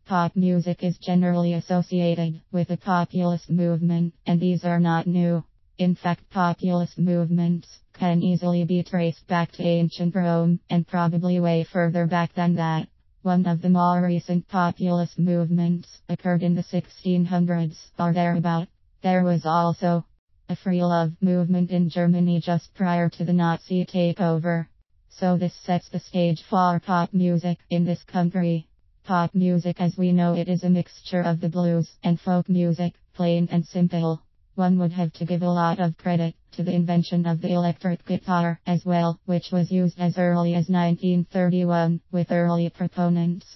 Pop music is generally associated with a populist movement, and these are not new. In fact, populist movements can easily be traced back to ancient Rome, and probably way further back than that. One of the more recent populist movements occurred in the 1600s or thereabout. There was also a free love movement in Germany just prior to the Nazi takeover. So this sets the stage for pop music in this country. Pop music as we know it is a mixture of the blues and folk music, plain and simple. One would have to give a lot of credit to the invention of the electric guitar as well, which was used as early as 1931, with early proponents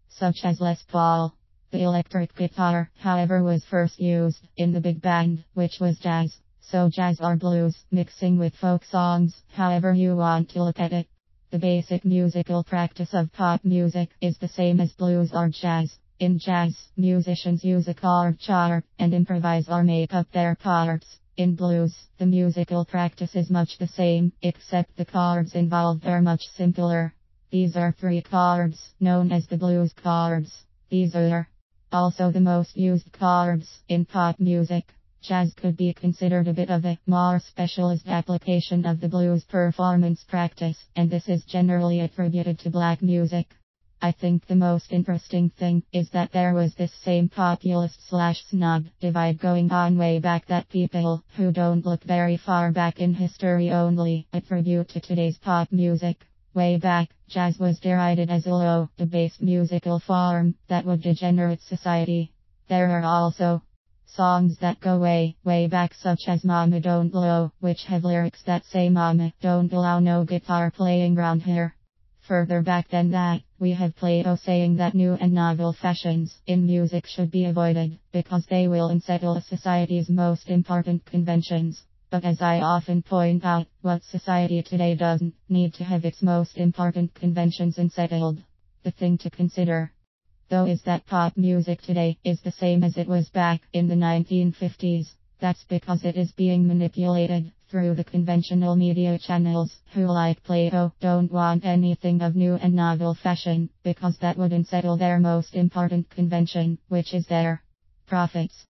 such as Les Paul. The electric guitar, however, was first used in the big band, which was jazz. So jazz or blues, mixing with folk songs, however you want to look at it. The basic musical practice of pop music is the same as blues or jazz. In jazz, musicians use a chord chart and improvise or make up their parts. In blues, the musical practice is much the same, except the chords involved are much simpler. These are 3 chords, known as the blues chords. These are also the most used chords in pop music. Jazz could be considered a bit of a more specialized application of the blues performance practice, and this is generally attributed to black music. I think the most interesting thing is that there was this same populist/snob divide going on way back that people who don't look very far back in history only attribute to today's pop music. Way back, jazz was derided as a low, debased musical form that would degenerate society. There are also songs that go way back such as Mama Don't Blow, which have lyrics that say Mama, don't allow no guitar playing round here. Further back than that, we have Plato saying that new and novel fashions in music should be avoided, because they will unsettle a society's most important conventions. But as I often point out, what society today doesn't need to have its most important conventions unsettled. The thing to consider, though, is that pop music today is the same as it was back in the 1950s. That's because it is being manipulated through the conventional media channels, who, like Plato, don't want anything of new and novel fashion, because that would unsettle their most important convention, which is their profits.